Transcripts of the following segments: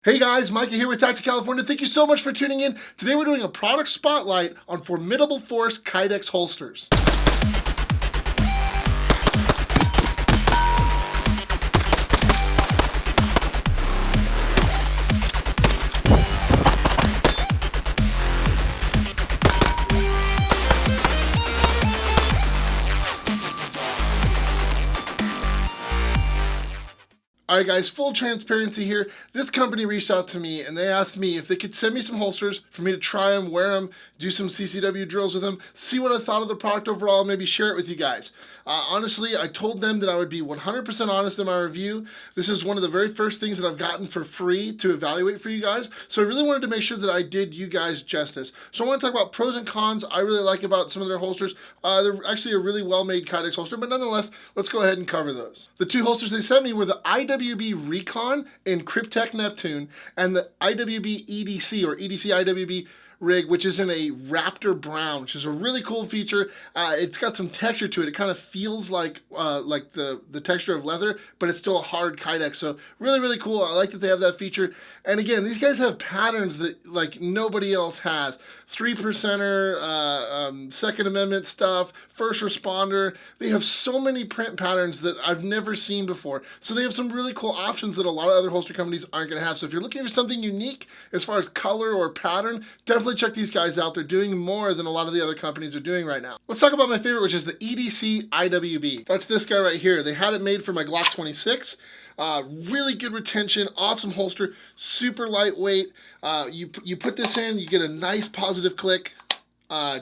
Hey guys, Micah here with TactiCalifornia. Thank you so much for tuning in. Today we're doing a product spotlight on Formidable Force Kydex Holsters. Alright guys, full transparency here. This company reached out to me and they asked me if they could send me some holsters for me to try them, wear them, do some CCW drills with them, see what I thought of the product overall, and maybe share it with you guys. Honestly, I told them that I would be 100% honest in my review. This is one of the very first things that I've gotten for free to evaluate for you guys, so I really wanted to make sure that I did you guys justice. So I want to talk about pros and cons I really like about some of their holsters. They're actually a really well-made Kydex holster, but nonetheless, let's go ahead and cover those. The two holsters they sent me were the IWB Recon in Cryptek Neptune and the IWB EDC or EDC IWB rig, which is in a Raptor Brown, which is a really cool feature. It's got some texture to it. It kind of feels like the texture of leather, but it's still a hard Kydex. So really, really cool. I like that they have that feature. And again, these guys have patterns that like nobody else has. 3%er, Second Amendment stuff, first responder. They have so many print patterns that I've never seen before. So they have some really cool options that a lot of other holster companies aren't going to have. So if you're looking for something unique as far as color or pattern, definitely check these guys out. They're doing more than a lot of the other companies are doing right now. Let's talk about my favorite, which is the EDC IWB. That's this guy right here. They had it made for my Glock 26. Really good retention, awesome holster, super lightweight. You put this in, you get a nice positive click.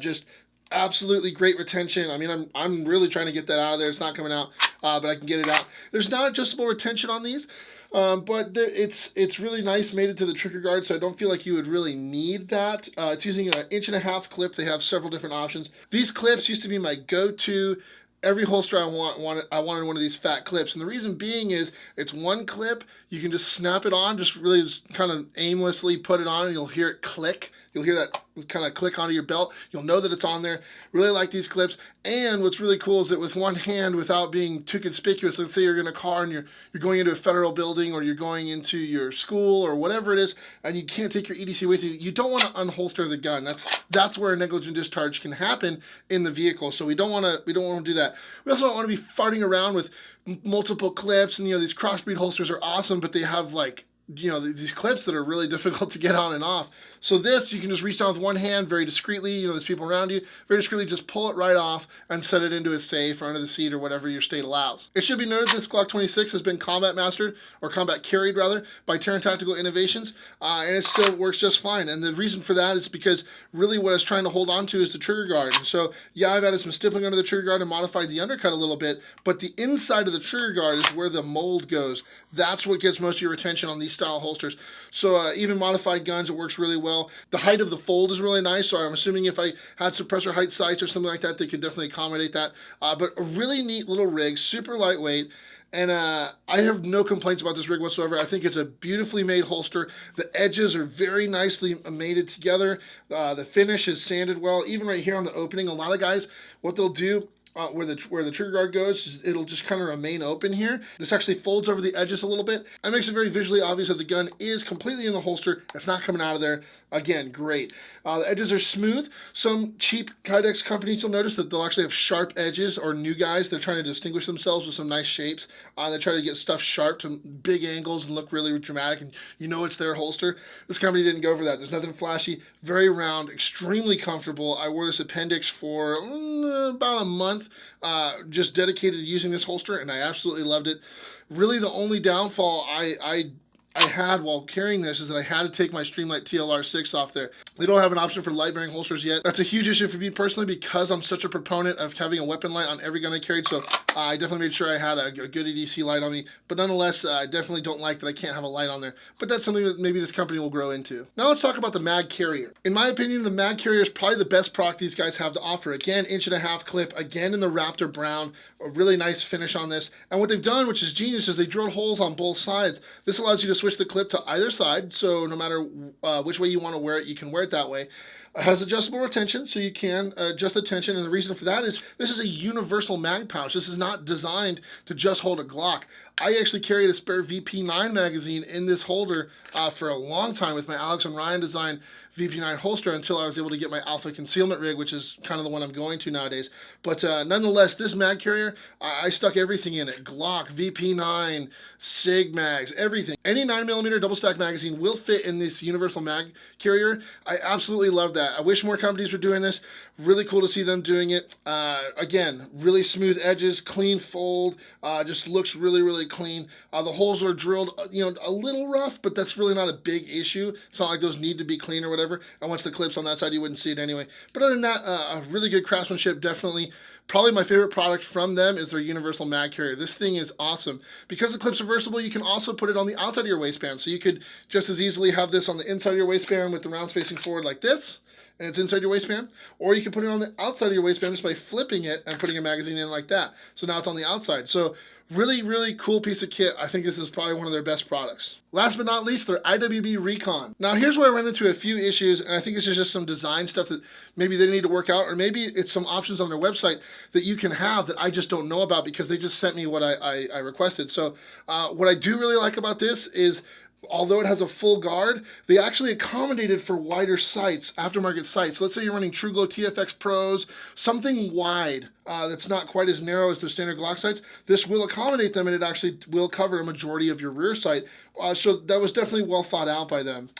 Just absolutely great retention. I mean, I'm really trying to get that out of there. It's not coming out, but I can get it out. There's not adjustable retention on these. But it's really nice, made it to the trigger guard, so I don't feel like you would really need that. It's using an 1.5-inch clip. They have several different options. These clips used to be my go-to. Every holster I wanted one of these fat clips, and the reason being is it's one clip. You can just snap it on, just really just kind of aimlessly put it on, and you'll hear it click. You'll hear that kind of click onto your belt. You'll know that it's on there. Really like these clips. And what's really cool is that with one hand, without being too conspicuous, let's say you're in a car and you're going into a federal building or you're going into your school or whatever it is, and you can't take your EDC with you, you don't want to unholster the gun. That's where a negligent discharge can happen in the vehicle. So we don't want to do that. We also don't want to be farting around with multiple clips, and these crossbreed holsters are awesome, but they have like these clips that are really difficult to get on and off. So this, you can just reach down with one hand very discreetly, there's people around you, very discreetly just pull it right off and set it into a safe or under the seat or whatever your state allows. It should be noted this Glock 26 has been combat mastered, or combat carried rather, by Terran Tactical Innovations, and it still works just fine. And the reason for that is because really what I was trying to hold on to is the trigger guard. And so yeah, I've added some stippling under the trigger guard and modified the undercut a little bit, but the inside of the trigger guard is where the mold goes. That's what gets most of your attention on these style holsters. So even modified guns, it works really well. The height of the fold is really nice, so I'm assuming if I had suppressor height sights or something like that, they could definitely accommodate that. But a really neat little rig, super lightweight. And I have no complaints about this rig whatsoever. I think it's a beautifully made holster. The edges are very nicely mated together. The finish is sanded well. Even right here on the opening, a lot of guys, what they'll do, where the trigger guard goes, it'll just kind of remain open here. This actually folds over the edges a little bit. That makes it very visually obvious that the gun is completely in the holster. It's not coming out of there. Again, great. The edges are smooth. Some cheap Kydex companies, you'll notice that they'll actually have sharp edges, or new guys, they're trying to distinguish themselves with some nice shapes. They try to get stuff sharp to big angles and look really dramatic, and it's their holster. This company didn't go for that. There's nothing flashy, very round, extremely comfortable. I wore this appendix for about a month, just dedicated to using this holster, and I absolutely loved it. Really the only downfall I had while carrying this is that I had to take my Streamlight TLR6 off there. They don't have an option for light bearing holsters yet. That's a huge issue for me personally because I'm such a proponent of having a weapon light on every gun I carried, so I definitely made sure I had a good EDC light on me. But nonetheless, I definitely don't like that I can't have a light on there. But that's something that maybe this company will grow into. Now let's talk about the mag carrier. In my opinion, the mag carrier is probably the best product these guys have to offer. Again, 1.5-inch clip, again in the Raptor Brown, a really nice finish on this. And what they've done, which is genius, is they drilled holes on both sides. This allows you to switch the clip to either side, so no matter which way you want to wear it, you can wear it that way. It has adjustable retention, so you can adjust the tension, and the reason for that is this is a universal mag pouch. This is not designed to just hold a Glock. I actually carried a spare VP9 magazine in this holder for a long time with my Alex and Ryan designed VP9 holster until I was able to get my Alpha concealment rig, which is kind of the one I'm going to nowadays. But nonetheless, this mag carrier, I stuck everything in it. Glock, VP9, SIG mags, everything. Any 9mm double stack magazine will fit in this universal mag carrier. I absolutely love that. I wish more companies were doing this. Really cool to see them doing it. Again, really smooth edges, clean fold, just looks really, really clean. The holes are drilled, a little rough, but that's really not a big issue. It's not like those need to be clean or whatever. And once the clip's on that side, you wouldn't see it anyway. But other than that, a really good craftsmanship, definitely. Probably my favorite product from them is their universal mag carrier. This thing is awesome. Because the clip's reversible, you can also put it on the outside of your waistband. So you could just as easily have this on the inside of your waistband with the rounds facing forward like this, and it's inside your waistband. Or you can put it on the outside of your waistband just by flipping it and putting a magazine in like that. So now it's on the outside. So really, really cool piece of kit. I think this is probably one of their best products. Last but not least, their IWB Recon. Now here's where I run into a few issues, and I think this is just some design stuff that maybe they need to work out, or maybe it's some options on their website that you can have that I just don't know about because they just sent me what I requested. So what I do really like about this is, although it has a full guard, they actually accommodated for wider sights, aftermarket sights. So let's say you're running TrueGlow TFX Pros, something wide that's not quite as narrow as the standard Glock sights. This will accommodate them, and it actually will cover a majority of your rear sight. So that was definitely well thought out by them.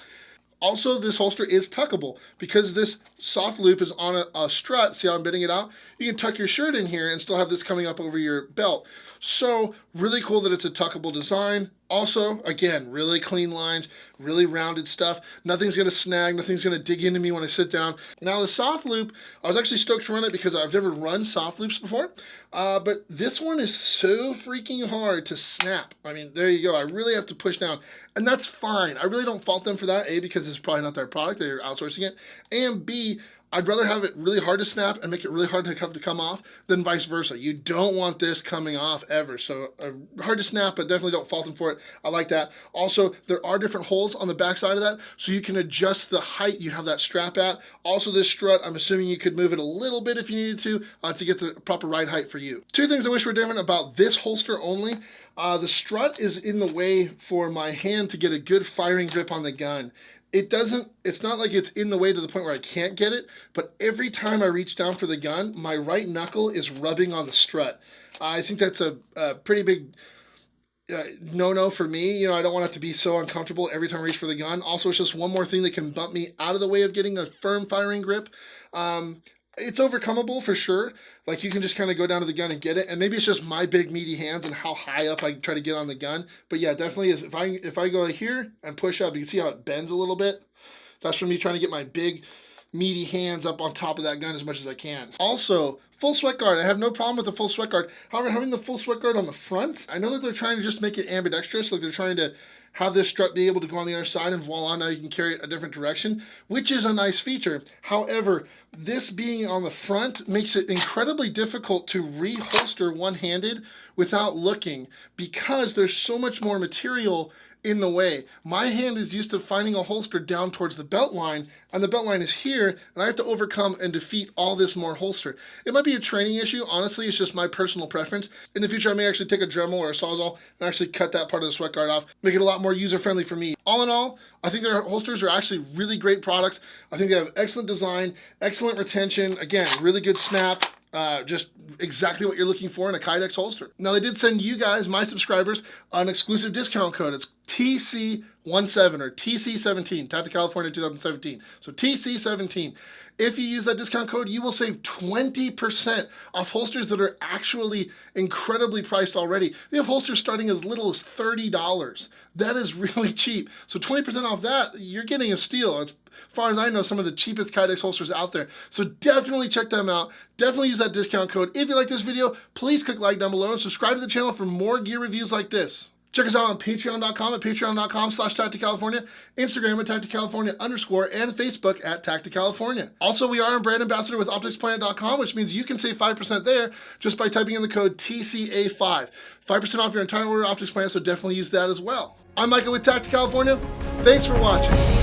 Also, this holster is tuckable. Because this soft loop is on a strut, see how I'm bending it out? You can tuck your shirt in here and still have this coming up over your belt. So, really cool that it's a tuckable design. Also, again, really clean lines, really rounded stuff. Nothing's gonna snag, nothing's gonna dig into me when I sit down. Now the soft loop, I was actually stoked to run it because I've never run soft loops before, but this one is so freaking hard to snap. I mean, there you go, I really have to push down, and that's fine. I really don't fault them for that, A, because it's probably not their product, they're outsourcing it, and B, I'd rather have it really hard to snap and make it really hard to come off than vice versa. You don't want this coming off ever. So hard to snap, but definitely don't fault them for it. I like that. Also, there are different holes on the back side of that, so you can adjust the height you have that strap at. Also, this strut, I'm assuming you could move it a little bit if you needed to get the proper ride height for you. Two things I wish were different about this holster only. The strut is in the way for my hand to get a good firing grip on the gun. It's not like it's in the way to the point where I can't get it, but every time I reach down for the gun, my right knuckle is rubbing on the strut. I think that's a pretty big no-no for me. I don't want it to be so uncomfortable every time I reach for the gun. Also, it's just one more thing that can bump me out of the way of getting a firm firing grip. It's overcomable for sure. Like, you can just kind of go down to the gun and get it, and maybe it's just my big meaty hands and how high up I try to get on the gun. But yeah, definitely is. If I go here and push up, you can see how it bends a little bit. That's from me trying to get my big meaty hands up on top of that gun as much as I can. Also, full sweat guard. I have no problem with the full sweat guard. However, having the full sweat guard on the front, I know that they're trying to just make it ambidextrous, like they're trying to have this strut be able to go on the other side, and voila, now you can carry it a different direction, which is a nice feature. However, this being on the front makes it incredibly difficult to reholster one-handed without looking, because there's so much more material in the way. My hand is used to finding a holster down towards the belt line, and the belt line is here, and I have to overcome and defeat all this more holster. It might be a training issue. Honestly, it's just my personal preference. In the future, I may actually take a Dremel or a Sawzall and actually cut that part of the sweat guard off, make it a lot more user-friendly for me. All in all, I think their holsters are actually really great products. I think they have excellent design, excellent retention, again, really good snap, just exactly what you're looking for in a Kydex holster. Now, they did send you guys, my subscribers, an exclusive discount code. It's TC17 or TC17, TactiCalifornia 2017. So TC17. If you use that discount code, you will save 20% off holsters that are actually incredibly priced already. They have holsters starting as little as $30. That is really cheap. So 20% off that, you're getting a steal. As far as I know, some of the cheapest Kydex holsters out there. So definitely check them out. Definitely use that discount code. If you like this video, please click like down below and subscribe to the channel for more gear reviews like this. Check us out on patreon.com at patreon.com/TactiCalifornia, Instagram at TactiCalifornia_, and Facebook at TactiCalifornia. Also, we are a brand ambassador with OpticsPlanet.com, which means you can save 5% there just by typing in the code TCA5. 5% off your entire order at Optics Planet, so definitely use that as well. I'm Micah with TactiCalifornia. Thanks for watching.